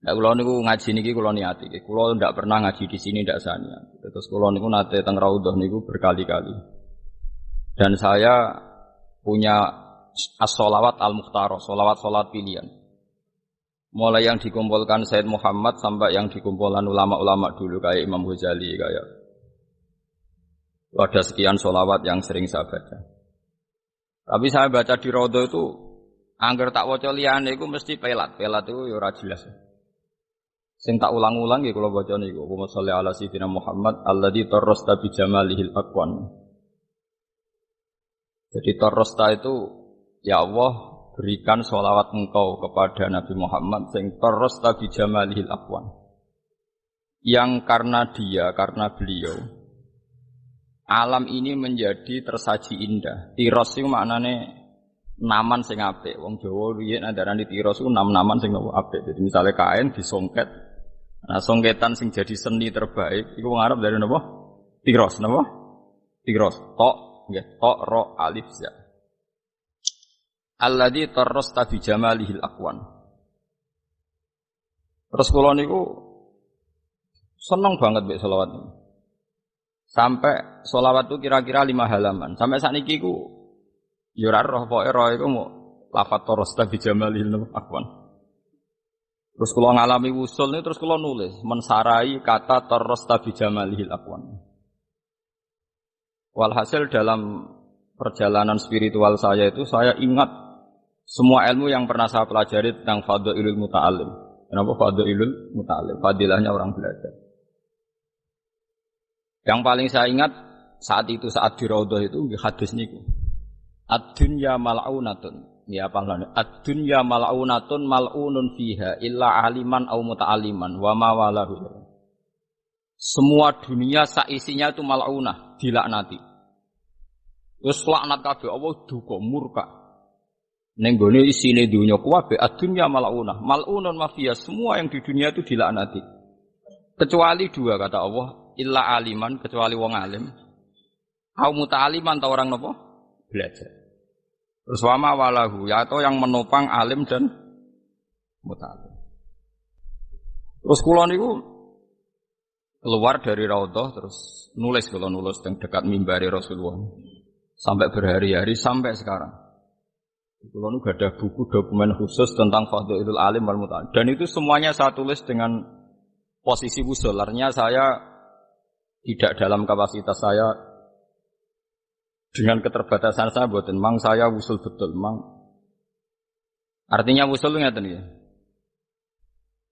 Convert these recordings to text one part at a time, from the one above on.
Ya kula niku ngaji niki kula niati. Kula ndak pernah ngaji di sini ndak sani. Terus kula niku nate teng Raudhah niku berkali-kali. Dan saya punya as-sholawat al-mukhtarah, sholawat pilihan. Mulai yang dikumpulkan Sayyid Muhammad sampai yang dikumpulkan ulama-ulama dulu kayak Imam Ghazali kayak ada sekian sholawat yang sering saya baca. Tapi saya baca di Raudhah itu angger tak waca liyane iku mesti pelat. Pelat itu ya ora jelas. Sing tak ulang-ulang nggih kula baca niku. Allahumma sholli ala sayyidina Muhammad alladzi tarrasta bi jamalihil aqwan. Jadi tarrasta itu ya Allah berikan sholawat engkau kepada Nabi Muhammad sing tarrasta bi jamalihil aqwan. Yang karena beliau alam ini menjadi tersaji indah. Tiros itu maknane naman sing apik. Wong Jawa riyen andarane tiros iku naman sing apik. Jadi misalnya kain disongket. Nah, songketan sing jadi seni terbaik iku wong Arab dari napa? Tiros, napa? Tiros. Tok, nggih, tok ra alif ya. Alladzi tarrasta bi jamalihil aqwan. Terus kula niku seneng banget mbek selawat niku. Sampai sholawat itu kira-kira 5 halaman. Sampai saat ini ku yurar roh poe roh itu mau lafat torosta bijamalil akwan. Terus kalau ngalami usul ini terus kalau nulis mensarai kata torosta bijamalil akwan. Walhasil dalam perjalanan spiritual saya itu saya ingat semua ilmu yang pernah saya pelajari tentang fadhailul muta'allim. Kenapa fadhailul muta'allim? Fadilahnya orang belajar. Yang paling saya ingat saat itu saat di Raudhah itu hadis niku. Ad-dunya mal'unatun. Ya pahlane. Ad-dunya mal'unatun mal'unun fiha illa aliman au muta'alliman wa ma walahu. Semua dunia saisinya itu mal'unah, dilaknati. Wis laknat kabeh Allah duka murka. Ning gone isine dunya kuwabe ad-dunya mal'unah. Mal'unun mafia semua yang di dunia itu dilaknati. Kecuali 2 kata Allah. Illa aliman kecuali wong alim. Au muta'aliman ta orang napa? Belajar. Terus wama walahu ya atau yang menopang alim dan muta'alim. Terus kula niku keluar dari Raudhah terus nulis teng dekat mimbari Rasulullah. Sampai berhari-hari sampai sekarang. Kula niku ada buku dokumen khusus tentang fadhailul alim wal muta'alim dan itu semuanya saya tulis dengan posisi wusul. Artinya saya tidak dalam kapasitas saya dengan keterbatasan saya mboten mang saya usul betul mang. Artinya usul ngeten nggih.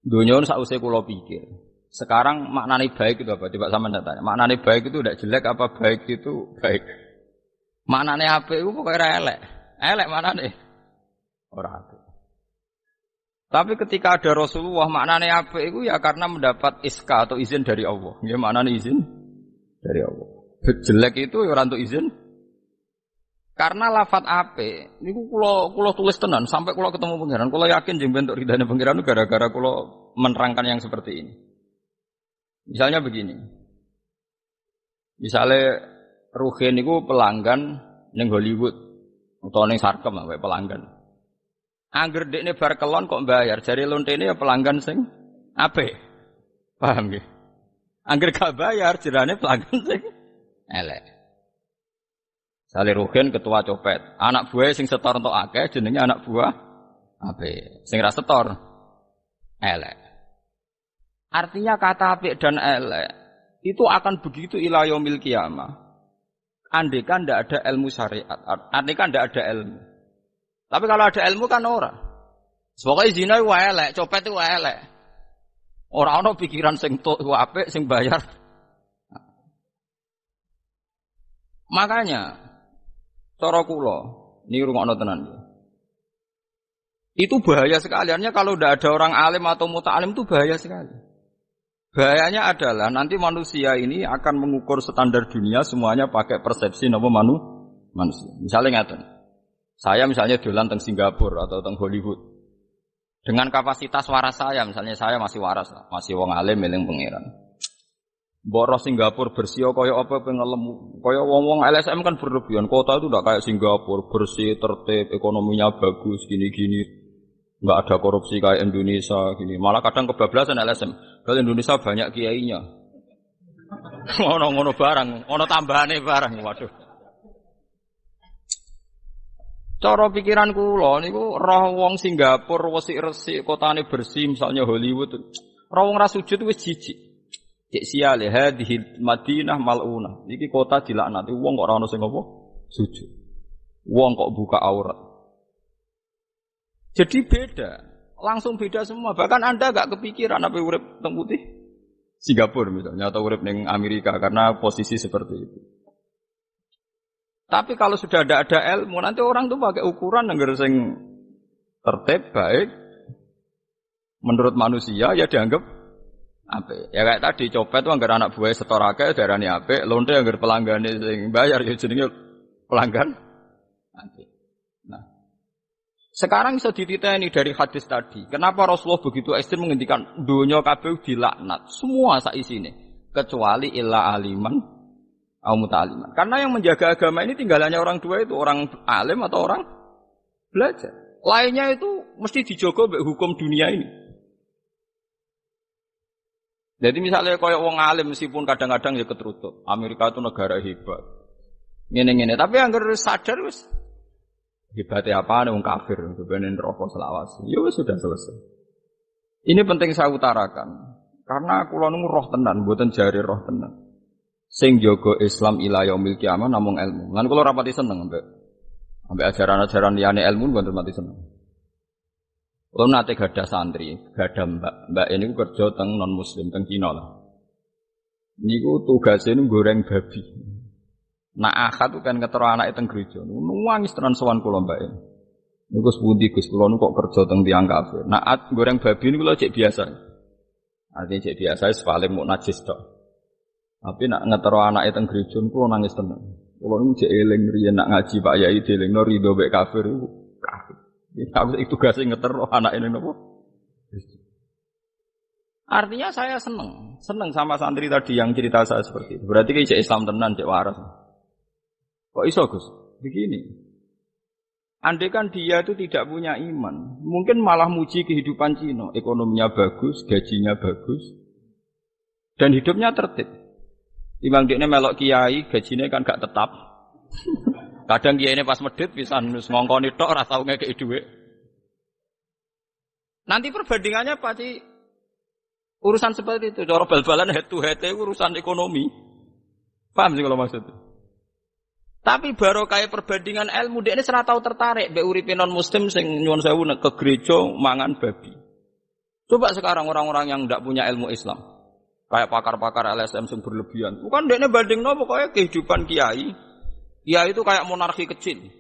Donya sausé kula pikir. Sekarang maknane baik itu apa? Coba sampean tanya. Maknane baik itu tidak jelek apa baik itu baik? Maknane apik iku pokoke ora elek. Elek maknane ora apik. Tapi ketika ada Rasulullah maknane apik iku ya karena mendapat iska atau izin dari Allah. Nggih maknane izin dari Allah. Jelek itu ya ora entuk izin. Karena lafat apik niku kula tulis tenan sampai kula ketemu pangeran. Kula yakin jeng bentuk ridane pangeran gara-gara kula menerangkan yang seperti ini. Misalnya begini. Misalnya Ruhin niku pelanggan ning Hollywood utawa ning Sarkem wae pelanggan. Angger dekne bar kelon kok bayar, jare lontene ya pelanggan sing apik. Paham nggih? Angger gak bayar jerane pelanggan sing elek. Sale Ruhin ketua copet, anak buah sing setor entuk akeh jenenge anak buah apik. Sing ra setor elek. Artinya kata apik dan elek itu akan begitu ila yaumil qiyamah. Andaikan ndak ada ilmu syariat, andaikan ndak ada ilmu. Tapi kalau ada ilmu kan ora. Pokoke zina ku elek, copet ku elek. Ora ana pikiran sing tok ku apik sing bayar. Makanya cara kula niki rungokno tenan. Itu bahaya sekali. Artinya kalau ndak ada orang alim atau muta'alim itu bahaya sekali. Bahayanya adalah nanti manusia ini akan mengukur standar dunia semuanya pakai persepsi nama manusia. Misalnya ngaten. Saya misalnya dolan teng Singapura atau teng Hollywood. Dengan kapasitas waras saya, misalnya saya masih waras lah, masih wong alim eling pangeran. Mbok Singapura bersih kaya apa pengelem. Kaya wong-wong LSM kan berlebihan. Kota itu ndak kayak Singapura, bersih, tertib, ekonominya bagus, gini-gini. Enggak ada korupsi kayak Indonesia gini. Malah kadang kebablasan LSM. Kalau Indonesia banyak kiainya. Ono barang, ono tambahane barang. Waduh. Cara pikiran kula niku roh wong Singapura resik-resik kotane bersih misalnya Hollywood. Roh wong ra sujud wis jijik. Cek siale hadhil Madinah mal'unah. Iki kota dilaknati wong kok ora ono sing apa? Sujud. Wong kok buka aurat. Jadi beda, langsung beda semua. Bahkan Anda gak kepikiran apa urip teng putih Singapura misalnya atau urip ning Amerika karena posisi seperti itu. Tapi kalau sudah ada ilmu, nanti orang tuh pakai ukuran yang sing tertib baik menurut manusia ya dianggap apik. Ya kayak tadi copet tuh anggar anak buah setorake darani apik, lonte anggar pelanggane sing bayar ya jenenge pelanggan apik. Nah, sekarang bisa dititeni dari hadis tadi. Kenapa Rasulullah begitu ekstrem menghentikan dunia kabeh dilaknat semua sak isine kecuali illa aliman au muta'aliman. Karena yang menjaga agama ini tinggal hanya orang dua itu, orang alim atau orang belajar. Lainnya itu mesti dijogo mbek hukum dunia ini. Jadi misalnya koyo wong alim meskipun kadang-kadang ya keterutuk. Amerika itu negara hebat. Ngene-ngene, tapi anggar sadar wis hebatnya apa wong kafir bebenin rokok selawase. Ya wis sudah selesai. Ini penting saya utarakan. Karena kula niku roh tenan, mboten jare roh tenan. Sing jaga Islam ila yaumil kiamah namung ilmu. Lan kula rapati seneng ambek ajaran-ajaran liyane ilmu mboten mati seneng. Kula nate gadah santri, gadah mbak ini kerja teng non muslim teng Cina lah. Niku tugasnya goreng babi. Nak akad tuh kan ketero anake teng gereja. Nangis tenan sowan kula mbak ini. Niku sepundi Gus kula niku kok kerja teng tiyang kafir. Nak goreng babi niku lho cek biasa. Artinya cek biasa paling mau najis tok. Tapi nak ngetero anake teng gereja niku nangis tenan. Kula niku cek eling riyen nak ngaji Pak Yai dielingno rido mek kafir iku kafir. Aku itu tugasé ngetero anake ning napa? Artinya saya seneng sama santri tadi yang cerita saya seperti itu. Berarti kayak Islam tenan cek waras. Kok iso Gus? Begini. Andai kan dia itu tidak punya iman, mungkin malah muji kehidupan Cina, ekonominya bagus, gajinya bagus, dan hidupnya tertib. Timbang dekne melok kiai, gajinya kan gak tetap. Kadang kiai ini pas medit bisa ngongkoni tok ora tau ngekeki dhuwit. Nanti perbandingannya pasti urusan seperti itu. Cara bal-balan head to head itu urusan ekonomi. Paham sih kalau maksudnya? Tapi baru kayak perbandingan ilmu dia ini serata tahu tertarik mbek uripe non muslim sing nyuwun sewu ke gereja mangan babi. Coba sekarang orang-orang yang tidak punya ilmu Islam, kayak pakar-pakar LSM sing berlebihan. Bukan dia ini bandingno pokoknya kehidupan kiai. Kiai itu kayak monarki kecil.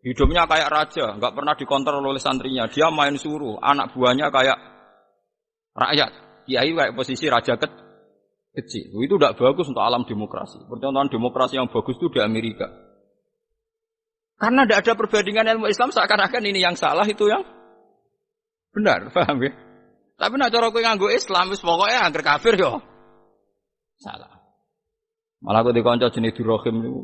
Hidupnya kayak raja, enggak pernah dikontrol oleh santrinya. Dia main suruh, anak buahnya kayak rakyat. Kiai kayak posisi raja kecil. Itu tidak bagus untuk alam demokrasi. Percontohan demokrasi yang bagus itu di Amerika. Karena tidak ada perbandingan ilmu Islam, seakan-akan ini yang salah, itu yang benar. Paham ya? Tapi nak cara kowe nganggo Islam, wis pokoknya angger kafir yo. Salah. Malah aku dikonco jenis Durrahim niku.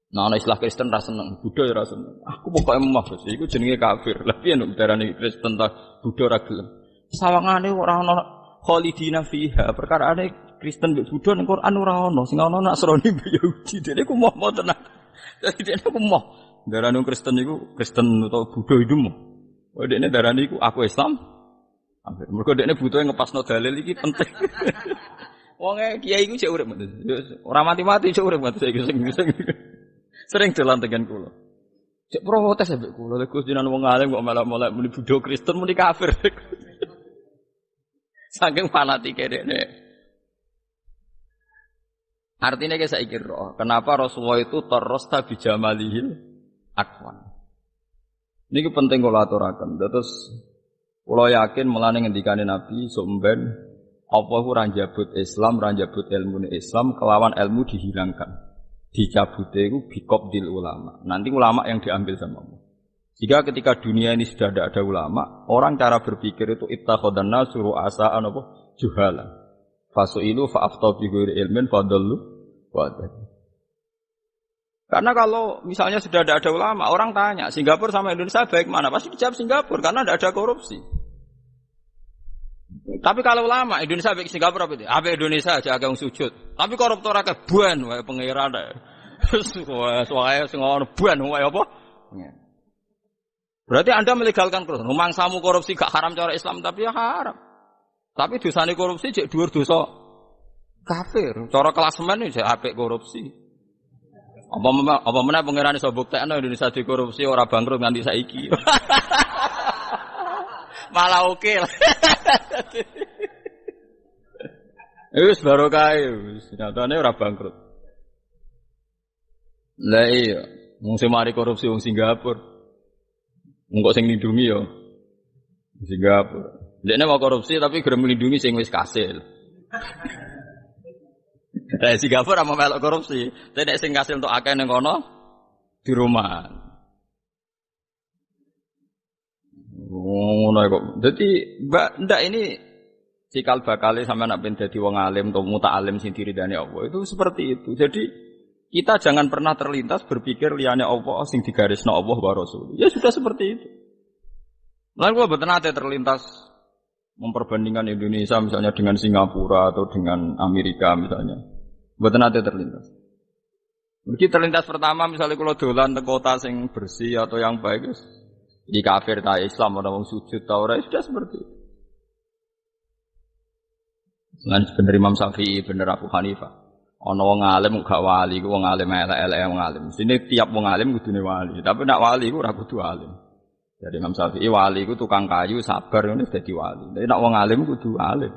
Nah, ana Islam Kristen ra seneng, Buddha ya ra seneng. Aku pokoknya emah Gus, iku jenenge kafir. Lah piye nek darani Kristen ta Buddha ra gelem. Sawangane ora ana khalidina fiha. Perkarane Kristen mbek Buddha ning Quran ora ana, sing ana Nasrani mbek Yahudi. Dene ku moh tenan. Dadi dene ku moh. Darani Kristen iku Kristen utawa Buddha itu moh. Oh dene darani iku aku Islam. Mergo dekne butuhe ngepasno dalil iki penting. Wong kiai iku cek urip mboten. Ora mati-mati cek urip mboten saiki sing sering dolan tekan kula. Cek protes ambek kula, lha Gus jenengan wong alim kok malah mulai muni Buddha Kristen muni kafir. Saking fanatike dekne. Artinya kayak saya kira, kenapa Rasulullah itu terrosta bijamalihil akwan. Ini penting kalau aturakan. Terus kalau yakin melane ngendikane Nabi sumben apa ku ranjabut Islam, ranjabut ilmu Islam kelawan ilmu dihilangkan. Dicabute itu biqabdil ulama. Nanti ulama yang diambil sama Allah. Jika ketika dunia ini sudah ada ulama, orang cara berpikir itu ittakhadhan nasu ru'asa'an apa juhalan. Fasu'ilu fa'afta bi ghairi ilmin fadallu wa adad. Karena kalau misalnya sudah ada ulama, orang tanya, Singapura sama Indonesia baik mana? Pasti dijawab Singapura, karena tidak ada korupsi. Tapi kalau ulama, Indonesia baik Singapura apa itu? Apa Indonesia aja agak sujud. Tapi koruptor agak buan, wae pengiran deh. Soalnya ngono buan, wae apa? Berarti Anda melegalkan korupsi. Mangsamu korupsi gak haram cara Islam, tapi ya haram. Tapi dosane korupsi cek dhuwur dosa kafir. Cara klasemen iki apik korupsi. Apa meneh pangeran iso buktekno Indonesia dikorupsi ora bangkrut nganti saiki. Malah oke lah. Wis barokah wis nyatane ora bangkrut. Lah iya, wong sing mari korupsi wong Singapura. Wong kok sing nglindungi ya Singapura. Dekne mau korupsi tapi gelem nglindungi sing wis kasil. Singapura mau melok korupsi, tapi nek sing kasil untuk akeh ning kono di rumah. Ngono kok. Dadi ndak ini cikal bakale sampean nek ben dadi wong alim atau muta'alim sing diridani Allah itu seperti itu. Jadi kita jangan pernah terlintas berpikir liyane Allah sing digarisno Allah wa Rasul. Ya sudah seperti itu. Lalu gua mboten ate terlintas memperbandingkan Indonesia misalnya dengan Singapura atau dengan Amerika misalnya. Mboten ate terlintas. Mungkin terlintas pertama misalnya kalau dolan ke kota sing bersih atau yang baik di kafir ta Islam ada wong sujud ta ora sudah seperti itu. Lan bener Imam Syafi'i bener Abu Hanifah. Ana wong alim gak wali, ku wong alim elek-elek wong alim. Sini tiap wong alim kudune wali, tapi nek wali ku ora kudu alim. Jadi Imam Syafi'i wali ku tukang kayu sabar ngono dadi wali. Tapi nek wong alim kudu alim.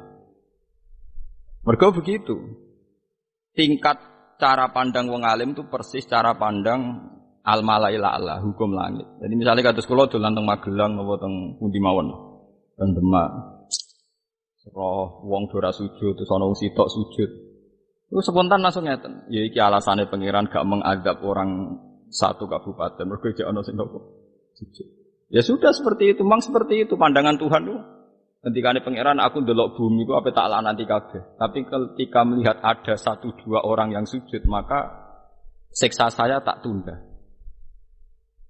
Mergo begitu. Tingkat cara pandang wong alim itu persis cara pandang al-malaila Allah, hukum langit. Jadi misalnya kados kula dolan teng Magelang apa teng pundi mawon, teng Demak. Roh wong ora sujud terus ana wong sitok sujud. Terus spontan langsung ngeten, ya iki alasane pangeran gak mengadab orang satu kabupaten mergo jek ana sing sujud. Ya sudah seperti itu, memang seperti itu pandangan Tuhan itu. Ketikane pangeran aku ndelok bumi ku ape tak laknati kabeh. Tapi ketika melihat ada 1-2 orang yang sujud, maka siksa saya tak tunda.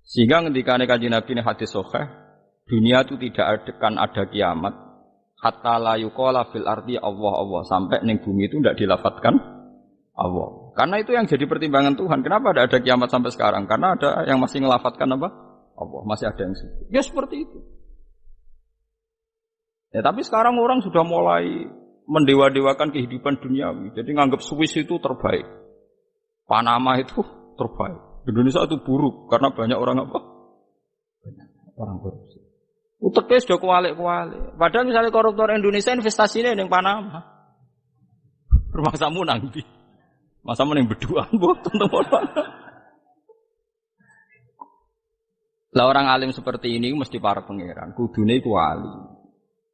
Sehingga ketikane Kanjeng Nabi ini hadis sahih, dunia itu tidak akan ada kiamat hatta la yuqala fil ardi Allah sampai ning bumi itu tidak dilafatkan Allah. Karena itu yang jadi pertimbangan Tuhan. Kenapa ada kiamat sampai sekarang? Karena ada yang masih ngelafatkan apa? Allah, masih ada yang sujud. Ya seperti itu. Ya, tapi sekarang orang sudah mulai mendewa-dewakan kehidupan duniawi. Jadi nganggap Swiss itu terbaik. Panama itu terbaik. Indonesia itu buruk karena banyak orang apa? Banyak orang korupsi. Uteknya sudah kualik-kualik. Padahal misalnya koruptor Indonesia investasinya yang Panama. Rumah samu nanti. Masa yang berdua. Lah orang alim seperti ini mesti para pangeran. Kudune iku wali.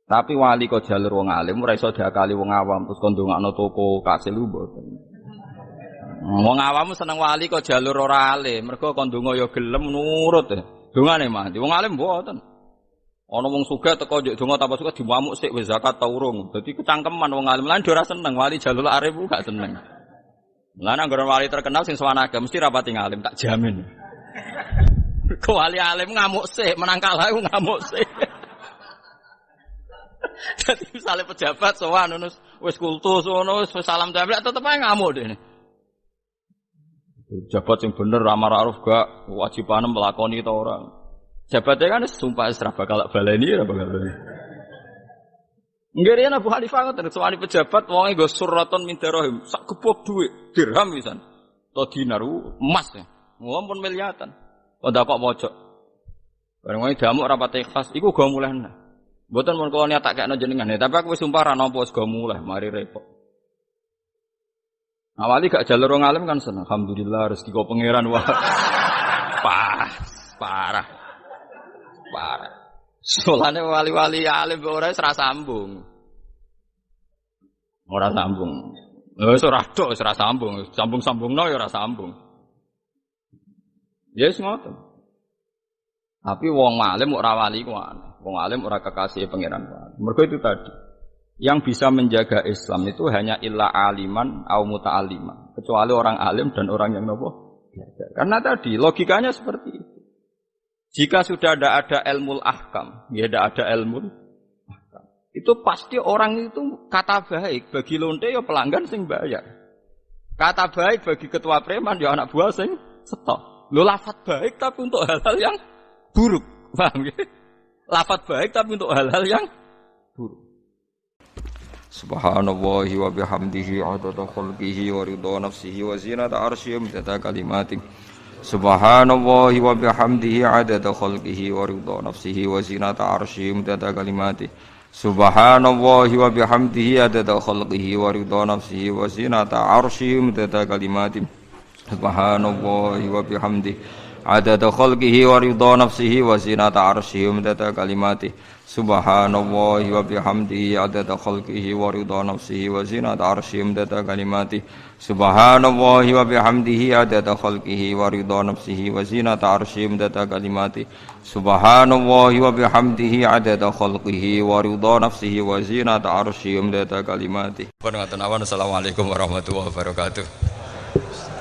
Tapi wali kok jalur wong alim ora iso diakali wong awam terus kon ndongakno toko kasil mboten. Wong awam seneng wali kok jalur ora alim, mergo kon ndonga ya gelem nurut. Dongane mah, wong alim mboten. Ana wong sugih teko njek donga tanpa suka diwamuk sik wis zakat ta urung. Dadi kecangkeman wong alim lan ora seneng wali jalur arif gak seneng. Lan anggere wali terkenal sing swanage mesti rapati ngalim tak jamin. Kok wali alim ngamuk sik, menang kalah ngamuk sik. Jadi misalnya pejabat sowan wis kultus ngono wis salam tablik tetep ae ngamuk dene. Pejabat sing bener ramah ma'ruf gak wajibane melakoni ta ora. Jabatnya kan sumpah wis ra bakal baleni ora bakal baleni. Nggih Abu Hanifah ngoten sowani pejabat wonge nggo suraton min dirham sak gebok dhuwit dirham pisan. To dinar emas ya. Mumpun miliatan. Kok ndak kok pojok. Bareng wae damuk rapat ikhlas iku go mulehna. Mboten mun kula niat tak kekno jenengan, tapi aku wis sumpah ra nampa wis go muleh, mari repot. Awali gak jalur wong alim kan seneng. Alhamdulillah rezeki kok pangeran wah. Parah. Solane wali-wali alim ora ora sambung. Ora sambung. Wis ora tok wis ora sambung. Sambung-sambungno ya ora sambung. Yes ngoten. Tapi wong alim ora wali ku ana. Wong alim ora kekasih pangeran. Mergo itu tadi. Yang bisa menjaga Islam itu hanya illa aliman au muta'alliman. Kecuali orang alim dan orang yang nopo belajar. Karena tadi logikanya seperti itu. Jika sudah tidak ada ilmu ahkam, ya tidak ada ilmu ahkam. Itu pasti orang itu kata baik bagi lonte ya pelanggan sing bayar. Kata baik bagi ketua preman ya anak buah sing setok. Lho lafaz baik tapi untuk hal-hal yang buruk. Paham ya? Lafaz baik tapi untuk hal-hal yang buruk. Subhanallahi wa bihamdihi adada khalqihi wa ridha nafsihi wa zinata arsyihi midada kalimatihi. Subhanallahi wa bihamdihi adada khalqihi wa ridha nafsihi wa zinata arsyihi midada kalimatihi. Subhanallahi wa bihamdihi adada khalqihi wa ridha nafsihi wa zinata arsyihi midada kalimatihi. Subhanallahi wa bihamdihi adada khalqihi wa ridha nafsihi wa zinata arsyihi midada kalimatihi. Subhanallahi wa bihamdihi adada khalqihi wa ridha nafsihi wa zinata arsyihi midada kalimatihi. Subhanallahi wa bihamdihi adada khalqihi wa ridha nafsihi wa zinata arsyihi midada kalimatihi. Subhanallahi wa bihamdihi adada khalqihi wa ridha nafsihi wa zinata arsyihi midada kalimatihi. Assalamualaikum warahmatullahi wabarakatuh.